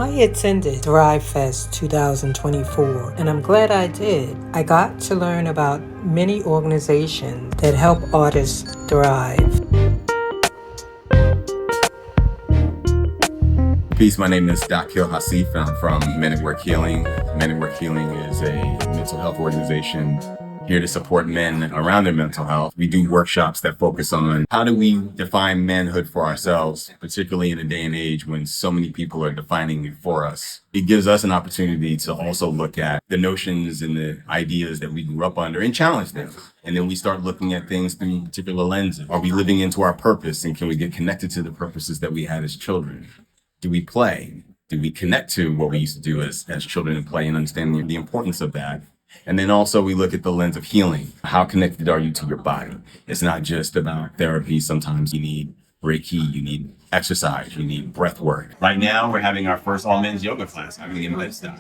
I attended ThriveFest 2024, and I'm glad I did. I got to learn about many organizations that help artists thrive. Peace, my name is Jaygeeoh Hasif, and I'm from Men at Work Healing. Men at Work Healing is a mental health organization here to support men around their mental health. We do workshops that focus on how do we define manhood for ourselves, particularly in a day and age when so many people are defining it for us. It gives us an opportunity to also look at the notions and the ideas that we grew up under and challenge them. And then we start looking at things through particular lenses. Are we living into our purpose, and can we get connected to the purposes that we had as children? Do we play? Do we connect to what we used to do as children and play and understand the importance of that? And then also we look at the lens of healing. How connected are you to your body? It's not just about therapy. Sometimes you need Reiki, you need exercise, you need breath work. Right now we're having our first all men's yoga class happening in Bed-Stuy,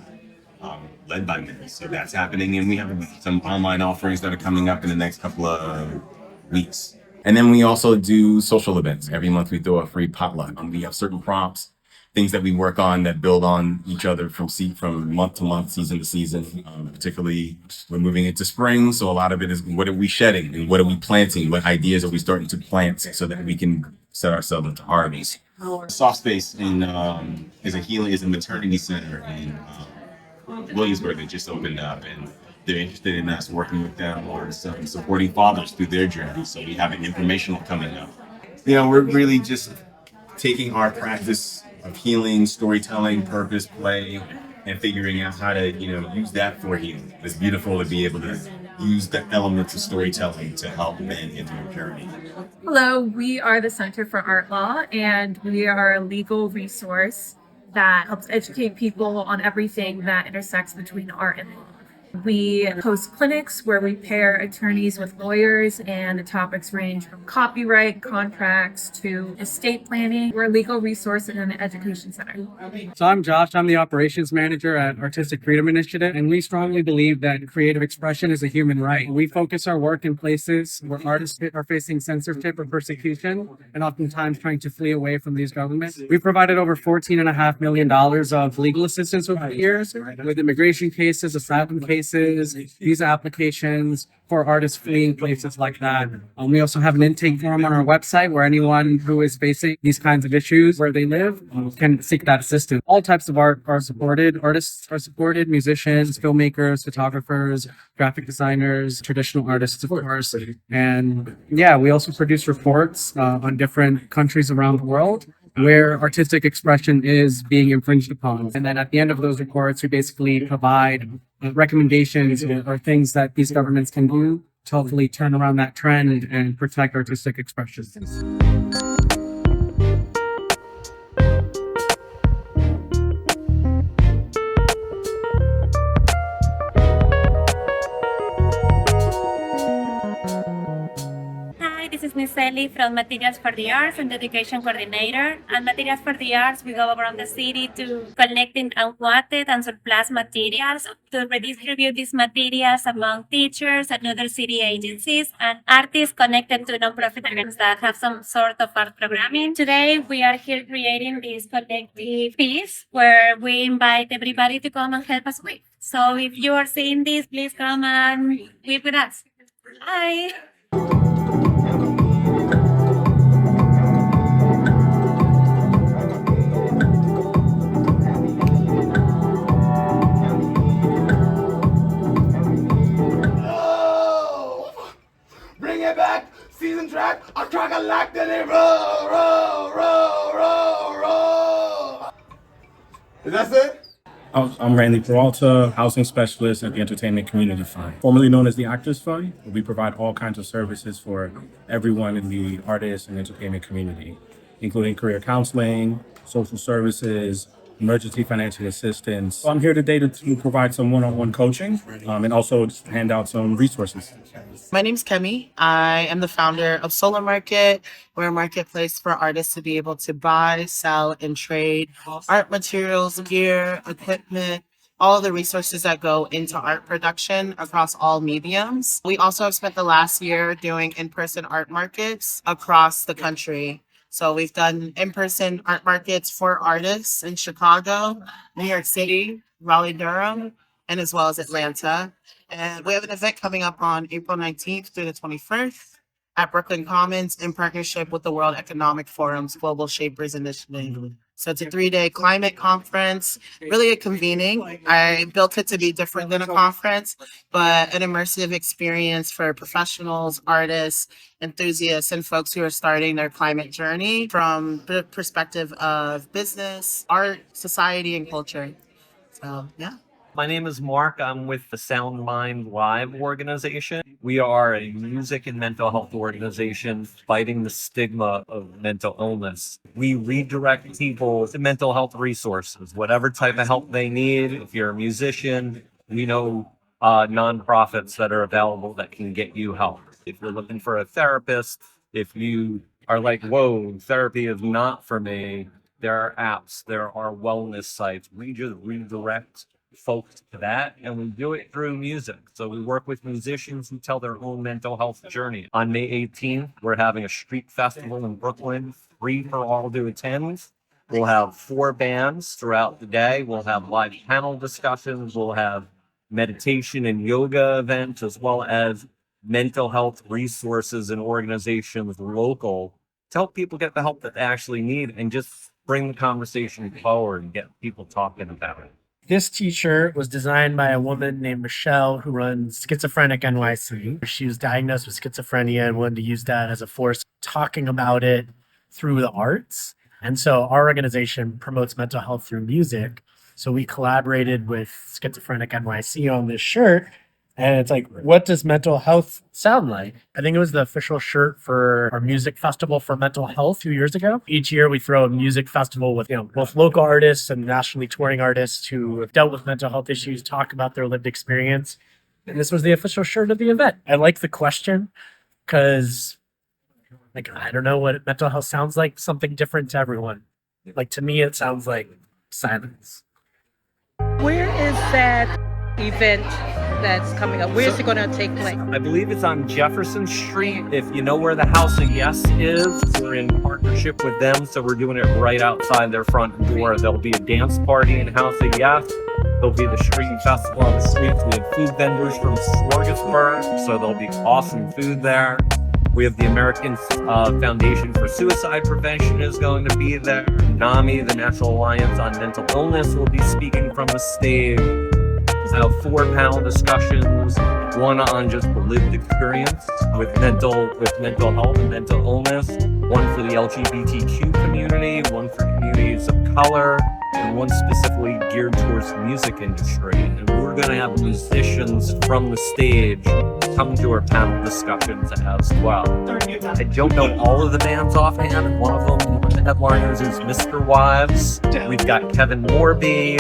led by men. So that's happening, and we have some online offerings that are coming up in the next couple of weeks. And then we also do social events. Every month we throw a free potluck. We have certain prompts, things that we work on that build on each other from month to month, season to season. Particularly, we're moving into spring, so a lot of it is what are we shedding and what are we planting? What ideas are we starting to plant so that we can set ourselves into harvest? Soft Space is a maternity center in Williamsburg that just opened up, and they're interested in us working with them or supporting fathers through their journey. So we have an informational coming up. We're really just taking our practice of healing, storytelling, purpose, play, and figuring out how to, use that for healing. It's beautiful to be able to use the elements of storytelling to help men in their journey. Hello, we are the Center for Art Law, and we are a legal resource that helps educate people on everything that intersects between art and law. We host clinics where we pair attorneys with lawyers, and the topics range from copyright, contracts, to estate planning. We're a legal resource and an education center. So I'm Josh. I'm the operations manager at Artistic Freedom Initiative, and we strongly believe that creative expression is a human right. We focus our work in places where artists are facing censorship or persecution, and oftentimes trying to flee away from these governments. We've provided over $14.5 million of legal assistance over the years with immigration cases, asylum cases, visa applications for artists fleeing places like that. We also have an intake form on our website where anyone who is facing these kinds of issues where they live can seek that assistance. All types of art are supported. Artists are supported, musicians, filmmakers, photographers, graphic designers, traditional artists, of course. And yeah, we also produce reports on different countries around the world where artistic expression is being infringed upon. And then at the end of those reports, we basically provide recommendations or things that these governments can do to hopefully turn around that trend and protect artistic expression. This is Miss Ellie from Materials for the Arts and Education Coordinator. At Materials for the Arts, we go around the city to collecting unwanted and surplus materials to redistribute these materials among teachers and other city agencies and artists connected to nonprofit organizations that have some sort of art programming. Today, we are here creating this collective piece where we invite everybody to come and help us with. So if you are seeing this, please come and weave with us. Bye. Bring it back, season track, I'll track a like that they roll. Is that it? I'm Randy Peralta, Housing Specialist at the Entertainment Community Fund, formerly known as the Actors Fund. We provide all kinds of services for everyone in the artist and entertainment community, including career counseling, social services, emergency financial assistance. So I'm here today to provide some one-on-one coaching and also hand out some resources. My name's Kemi. I am the founder of Solar Market. We're a marketplace for artists to be able to buy, sell, and trade art materials, gear, equipment, all of the resources that go into art production across all mediums. We also have spent the last year doing in-person art markets across the country. So we've done in-person art markets for artists in Chicago, New York City, Raleigh, Durham, and as well as Atlanta. And we have an event coming up on April 19th through the 21st at Brooklyn Commons in partnership with the World Economic Forum's Global Shapers Initiative. So it's a 3-day climate conference, really a convening. I built it to be different than a conference, but an immersive experience for professionals, artists, enthusiasts, and folks who are starting their climate journey from the perspective of business, art, society, and culture. So, yeah. My name is Mark. I'm with the Sound Mind Live organization. We are a music and mental health organization fighting the stigma of mental illness. We redirect people to mental health resources, whatever type of help they need. If you're a musician, we know nonprofits that are available that can get you help. If you're looking for a therapist, if you are like, whoa, therapy is not for me, there are apps, there are wellness sites. We just redirect folks to that, and we do it through music. So we work with musicians who tell their own mental health journey. On May 18th, we're having a street festival in Brooklyn, free for all to attend. We'll have 4 bands throughout the day. We'll have live panel discussions. We'll have meditation and yoga events, as well as mental health resources and organizations local to help people get the help that they actually need and just bring the conversation forward and get people talking about it. This t-shirt was designed by a woman named Michelle who runs Schizophrenic NYC. She was diagnosed with schizophrenia and wanted to use that as a force talking about it through the arts. And so our organization promotes mental health through music. So we collaborated with Schizophrenic NYC on this shirt. And it's like, what does mental health sound like? I think it was the official shirt for our music festival for mental health 2 years ago. Each year we throw a music festival with, both local artists and nationally touring artists who have dealt with mental health issues, talk about their lived experience. And this was the official shirt of the event. I like the question because, I don't know what mental health sounds like, something different to everyone. To me, it sounds like silence. Where is that event that's coming up? Where is it going to take place? I believe it's on Jefferson Street. If you know where the House of Yes is, we're in partnership with them, so we're doing it right outside their front door. There'll be a dance party in House of Yes. There'll be the street festival on the streets. We have food vendors from Smorgasburg, so there'll be awesome food there. We have the American Foundation for Suicide Prevention is going to be there. NAMI, the National Alliance on Mental Illness, will be speaking from the stage. We'll have 4 panel discussions, one on just the lived experience with mental health and mental illness, one for the LGBTQ community, one for communities of color, and one specifically geared towards the music industry. And we're going to have musicians from the stage come to our panel discussions as well. I don't know all of the bands offhand. One of the headliners is Mr. Wives. We've got Kevin Morby.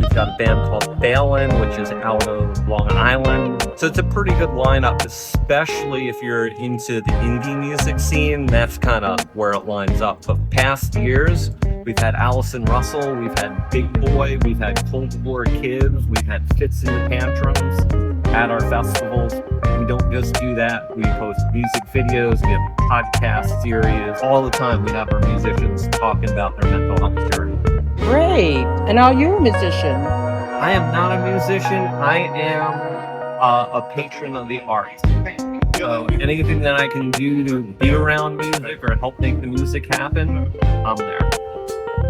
We've got a band called Balin, which is out of Long Island. So it's a pretty good lineup, especially if you're into the indie music scene. That's kind of where it lines up. But past years, we've had Allison Russell, we've had Big Boy, we've had Cold War Kids, we've had Fits in the Tantrums at our festivals. We don't just do that. We post music videos, we have podcast series. All the time we have our musicians talking about their mental health journey. Great. And are you a musician? I am not a musician. I am a patron of the arts. So anything that I can do to be around music or help make the music happen, I'm there.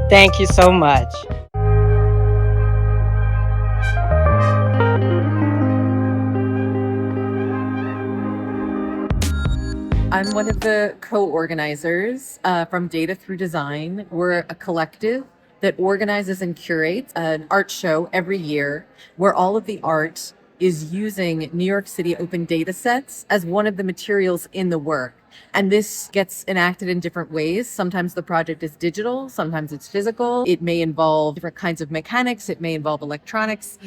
Thank you so much. I'm one of the co-organizers from Data Through Design. We're a collective that organizes and curates an art show every year where all of the art is using New York City open data sets as one of the materials in the work. And this gets enacted in different ways. Sometimes the project is digital, sometimes it's physical. It may involve different kinds of mechanics. It may involve electronics.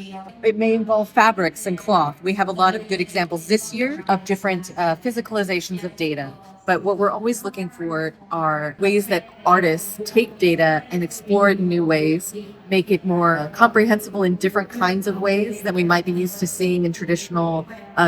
It may involve fabrics and cloth. We have a lot of good examples this year of different physicalizations of data. But what we're always looking for are ways that artists take data and explore it in new ways, make it more comprehensible in different kinds of ways than we might be used to seeing in traditional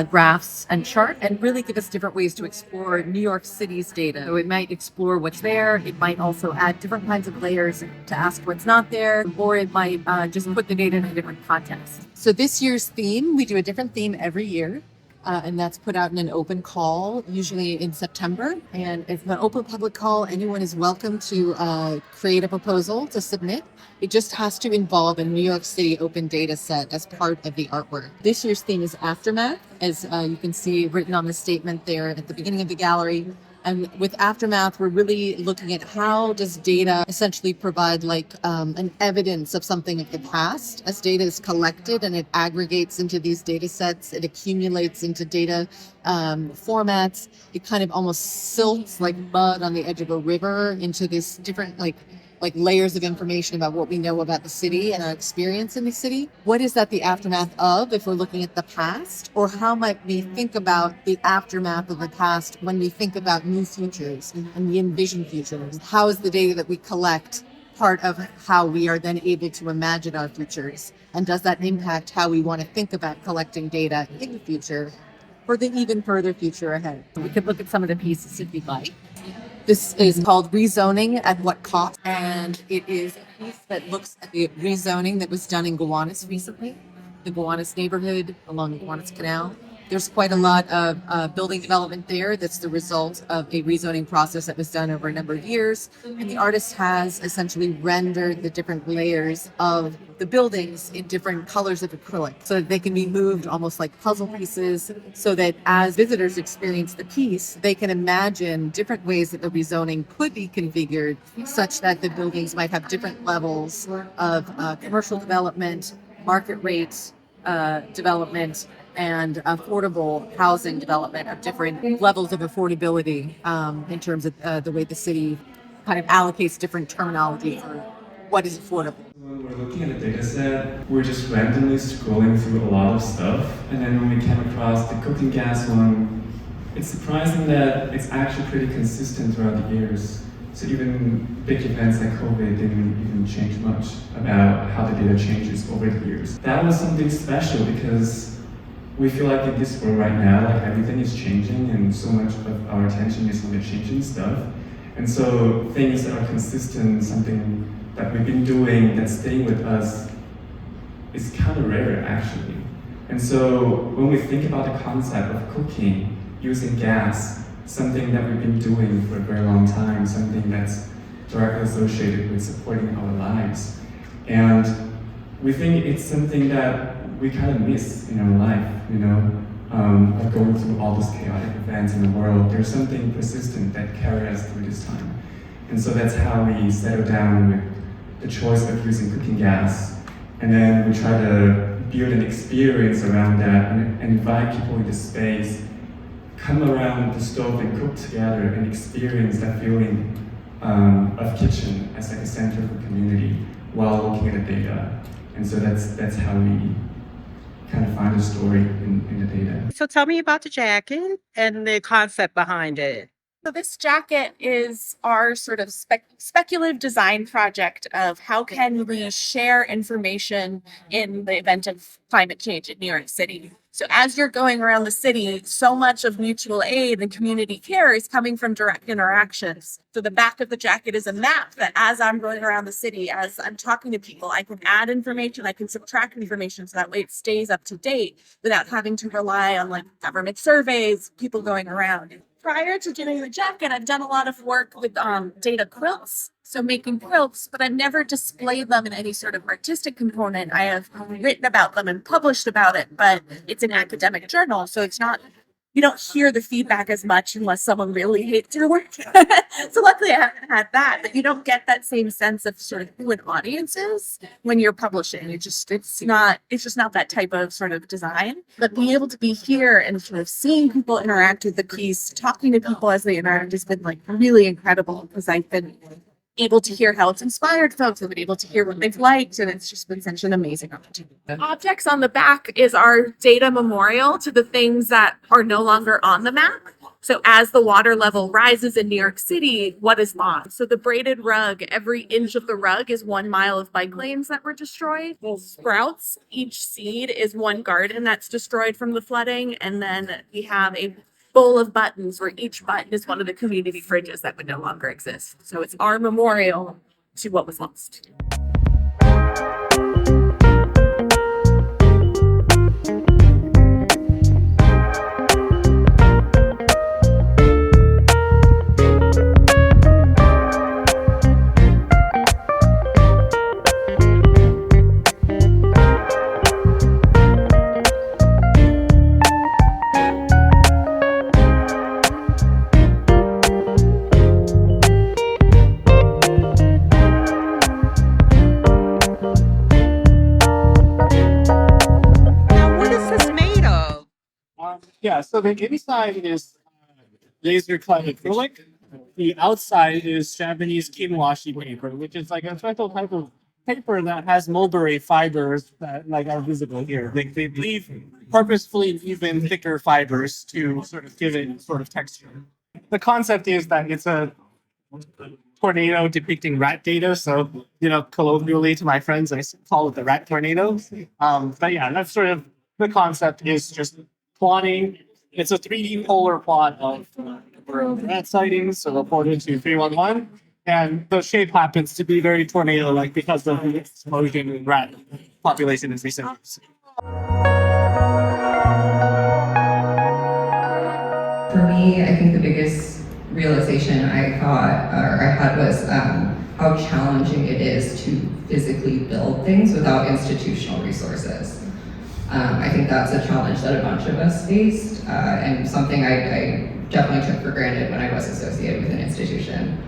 graphs and chart, and really give us different ways to explore New York City's data. So it might explore what's there. It might also add different kinds of layers to ask what's not there, or it might just put the data in a different context. So this year's theme, we do a different theme every year. And that's put out in an open call, usually in September. And it's an open public call. Anyone is welcome to create a proposal to submit. It just has to involve a New York City open data set as part of the artwork. This year's theme is Aftermath, as you can see written on the statement there at the beginning of the gallery. And with Aftermath, we're really looking at how does data essentially provide like an evidence of something of the past. As data is collected and it aggregates into these data sets, it accumulates into data formats. It kind of almost silts like mud on the edge of a river into this different like layers of information about what we know about the city and our experience in the city. What is that the aftermath of if we're looking at the past? Or how might we think about the aftermath of the past when we think about new futures and we envision futures? How is the data that we collect part of how we are then able to imagine our futures? And does that impact how we want to think about collecting data in the future for the even further future ahead? We could look at some of the pieces if you'd like. This is called Rezoning at What Cost? And it is a piece that looks at the rezoning that was done in Gowanus recently, the Gowanus neighborhood along the Gowanus Canal. There's quite a lot of building development there that's the result of a rezoning process that was done over a number of years. And the artist has essentially rendered the different layers of the buildings in different colors of acrylic so that they can be moved almost like puzzle pieces, so that as visitors experience the piece, they can imagine different ways that the rezoning could be configured such that the buildings might have different levels of commercial development, market rates, development, and affordable housing development of different levels of affordability in terms of the way the city kind of allocates different terminology for what is affordable. When we're looking at the data set, we're just randomly scrolling through a lot of stuff, and then when we came across the cooking gas one, it's surprising that it's actually pretty consistent throughout the years. So even big events like COVID didn't even change much about how the data changes over the years. That was something special because we feel like in this world right now, like everything is changing and so much of our attention is on the changing stuff. And so things that are consistent, something that we've been doing that's staying with us is kind of rare actually. And so when we think about the concept of cooking using gas, something that we've been doing for a very long time, something that's directly associated with supporting our lives. And we think it's something that we kind of miss in our life, you know, like going through all these chaotic events in the world. There's something persistent that carries us through this time. And so that's how we settle down with the choice of using cooking gas. And then we try to build an experience around that and invite people into space, come around the stove and cook together and experience that feeling of kitchen as like a center for community while looking at the data. And so that's how we kind of find a story in the data. So tell me about the jacket and the concept behind it. So this jacket is our sort of speculative design project of how can we share information in the event of climate change in New York City. So as you're going around the city, so much of mutual aid and community care is coming from direct interactions. So the back of the jacket is a map that as I'm going around the city, as I'm talking to people, I can add information, I can subtract information so that way it stays up to date without having to rely on like government surveys, people going around. Prior to doing the jacket, I've done a lot of work with data quilts, so making quilts, but I've never displayed them in any sort of artistic component. I have written about them and published about it, but it's an academic journal, so it's not, you don't hear the feedback as much unless someone really hates your work. So luckily I haven't had that, but you don't get that same sense of sort of who an audience is when you're publishing. It's just not that type of sort of design. But being able to be here and sort of seeing people interact with the piece, talking to people as they interact has been like really incredible because I've been able to hear how it's inspired folks. I've been able to hear what they've liked, and it's just been such an amazing opportunity. Objects on the back is our data memorial to the things that are no longer on the map. So as the water level rises in New York City, what is lost? So the braided rug, every inch of the rug is 1 mile of bike lanes that were destroyed. The sprouts, each seed is one garden that's destroyed from the flooding. And then we have a bowl of buttons where each button is one of the community fridges that would no longer exist. So it's our memorial to what was lost. Yeah, so the inside is laser clad acrylic. The outside is Japanese kinwashi paper, which is like a special type of paper that has mulberry fibers that like are visible here. They leave purposefully even thicker fibers to sort of give it sort of texture. The concept is that it's a tornado depicting rat data. So, colloquially to my friends, I call it the rat tornado. But yeah, that's sort of the concept is just plotting. It's a 3D polar plot of number of rat sightings, so reported to 311. And the shape happens to be very tornado-like because of the explosion in rat population in recent years. For me, I think the biggest realization I had was how challenging it is to physically build things without institutional resources. I think that's a challenge that a bunch of us faced, and something I definitely took for granted when I was associated with an institution.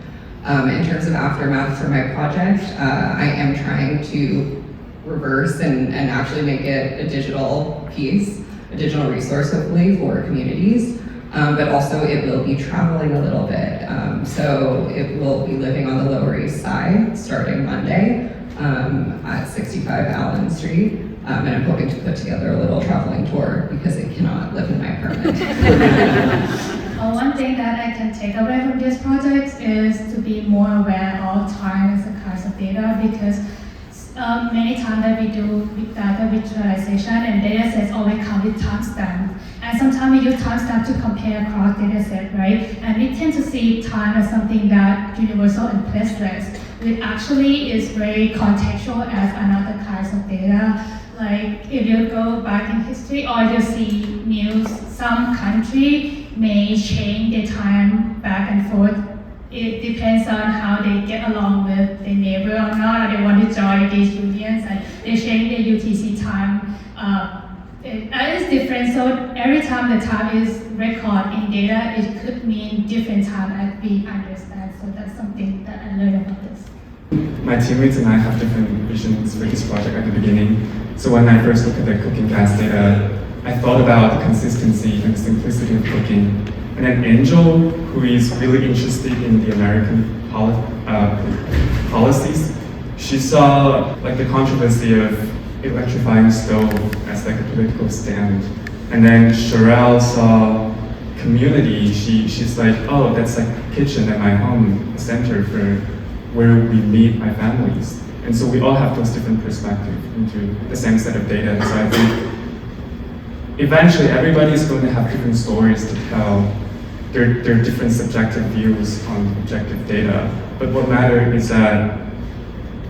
In terms of aftermath for my project, I am trying to reverse and actually make it a digital piece, a digital resource hopefully for communities, but also it will be traveling a little bit. So it will be living on the Lower East Side starting Monday at 65 Allen Street. And I'm hoping to put together a little traveling tour because I cannot live in my apartment. One thing that I can take away from this project is to be more aware of time as a kind of data, because many times that we do big data visualization and data sets always come with timestamp. And sometimes we use timestamp to compare across data set, right? And we tend to see time as something that universal and placeless, which actually is very contextual as another kind of data. Like if you go back in history or you see news, some country may change their time back and forth. It depends on how they get along with their neighbor or not, or they want to join these unions and they change their UTC time. It is different, so every time the time is recorded in data, it could mean different time as we understand. So that's something that I learned about this. My teammates and I have different visions for this project at the beginning. So when I first looked at the cooking gas data, I thought about the consistency and the simplicity of cooking. And then Angel, who is really interested in the American policies, she saw like the controversy of electrifying stove as like a political stand. And then Sherelle saw community. She's like, oh, that's like a kitchen at my home, a center for where we meet my families. And so we all have those different perspectives into the same set of data. So I think eventually everybody is going to have different stories to tell. There are different subjective views on objective data. But what matters is that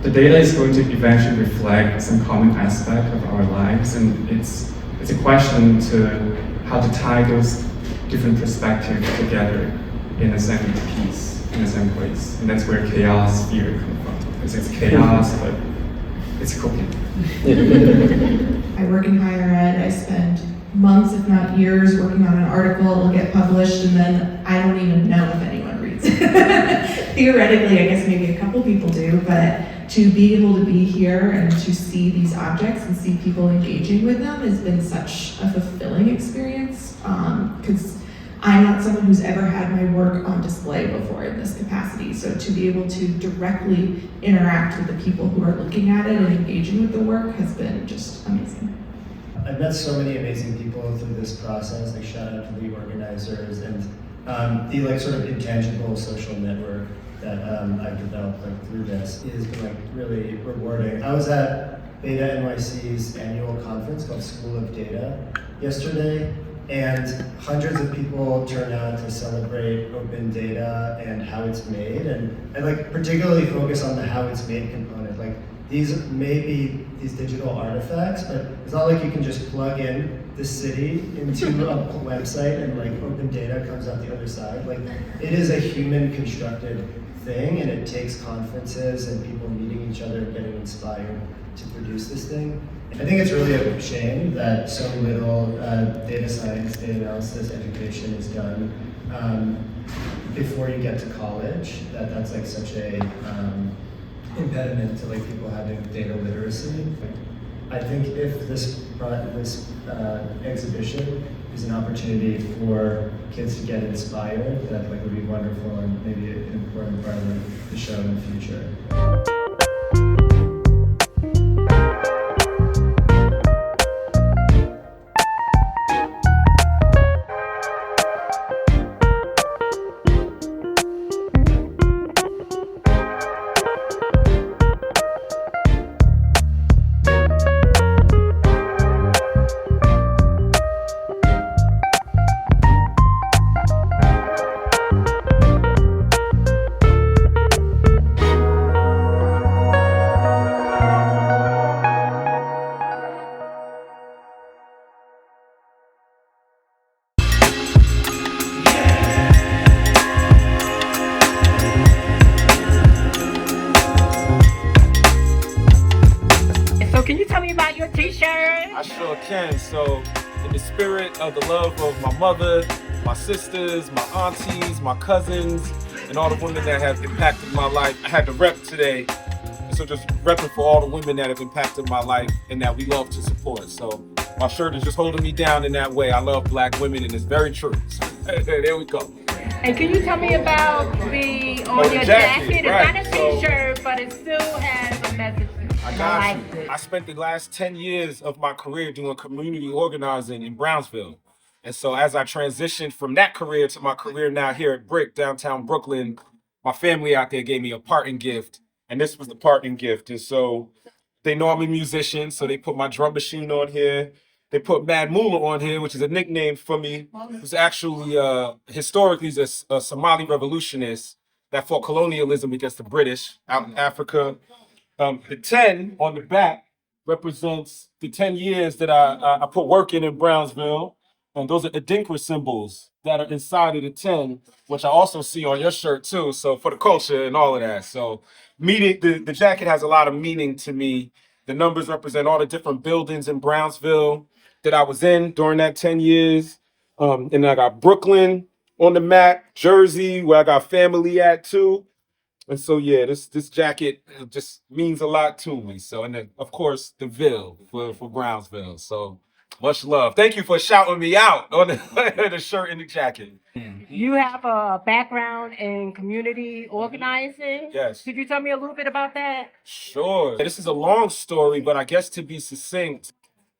the data is going to eventually reflect some common aspect of our lives. And it's a question to how to tie those different perspectives together in the same piece, in the same place. And that's where chaos fear comes from. Because it's chaos, but it's cooking. I work in higher ed. I spend months, if not years, working on an article. It'll get published, and then I don't even know if anyone reads it. Theoretically, I guess maybe a couple people do, but to be able to be here and to see these objects and see people engaging with them has been such a fulfilling experience. Because I'm not someone who's ever had my work on display before in this capacity. So to be able to directly interact with the people who are looking at it and engaging with the work has been just amazing. I've met so many amazing people through this process. Like shout out to the organizers, and the like sort of intangible social network that I've developed like through this has been like really rewarding. I was at Beta NYC's annual conference called School of Data yesterday, and hundreds of people turn out to celebrate open data and how it's made, and like particularly focus on the how it's made component. Like these may be these digital artifacts, but it's not like you can just plug in the city into a website and like open data comes out the other side. Like it is a human constructed thing, and it takes conferences and people meeting each other, getting inspired to produce this thing. I think it's really a shame that so little data science, data analysis education is done before you get to college. That's like such a impediment to like people having data literacy. I think if this exhibition is an opportunity for kids to get inspired, that like would be wonderful and maybe an important part of the show in the future. Can you tell me about your t-shirt? I sure can. So, in the spirit of the love of my mother, my sisters, my aunties, my cousins, and all the women that have impacted my life, I had to rep today. And so just repping for all the women that have impacted my life and that we love to support. So my shirt is just holding me down in that way. I love Black women, and it's very true. So, there we go. And can you tell me about the your jacket? It's right. not a t-shirt, but it still has a message. I got you. I spent the last 10 years of my career doing community organizing in Brownsville. And so as I transitioned from that career to my career now here at BRIC, downtown Brooklyn, my family out there gave me a parting gift. And this was the parting gift. And so they know I'm a musician, so they put my drum machine on here. They put Mad Moolah on here, which is a nickname for me. It was actually, historically, a Somali revolutionist that fought colonialism against the British out in Africa. The 10 on the back represents the 10 years that I put work in Brownsville. And those are Adinkra symbols that are inside of the 10, which I also see on your shirt too. So for the culture and all of that. So the jacket has a lot of meaning to me. The numbers represent all the different buildings in Brownsville that I was in during that 10 years. And then I got Brooklyn on the map, Jersey, where I got family at too. And so, yeah, this jacket just means a lot to me. So, and then, of course, the Ville for Brownsville. So, much love. Thank you for shouting me out on the shirt and the jacket. You have a background in community organizing. Yes. Could you tell me a little bit about that? Sure. This is a long story, but I guess to be succinct,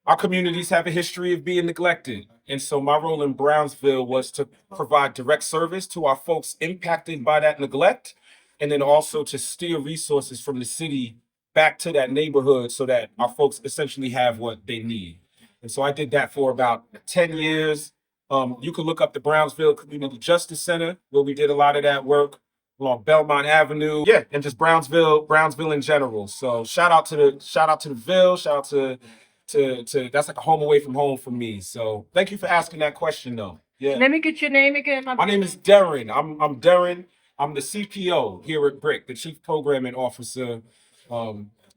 our communities have a history of being neglected. And so my role in Brownsville was to provide direct service to our folks impacted by that neglect, and then also to steer resources from the city back to that neighborhood so that our folks essentially have what they need. And so I did that for about 10 years. You can look up the Brownsville Community Justice Center, where we did a lot of that work along Belmont Avenue. Yeah, and just Brownsville in general. So shout out to the Ville, shout out to that's like a home away from home for me. So thank you for asking that question though. Yeah. Let me get your name again. My name is Darren. I'm Darren. I'm the CPO here at BRIC, the Chief Programming Officer,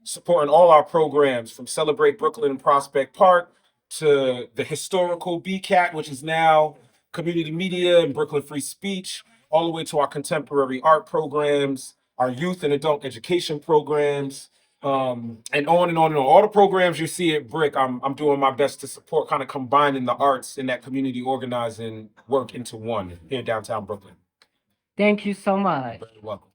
supporting all our programs from Celebrate Brooklyn and Prospect Park to the historical BCAT, which is now community media and Brooklyn Free Speech, all the way to our contemporary art programs, our youth and adult education programs, and on and on and on. All the programs you see at BRIC, I'm doing my best to support, kind of combining the arts and that community organizing work into one here in downtown Brooklyn. Thank you so much. You're welcome.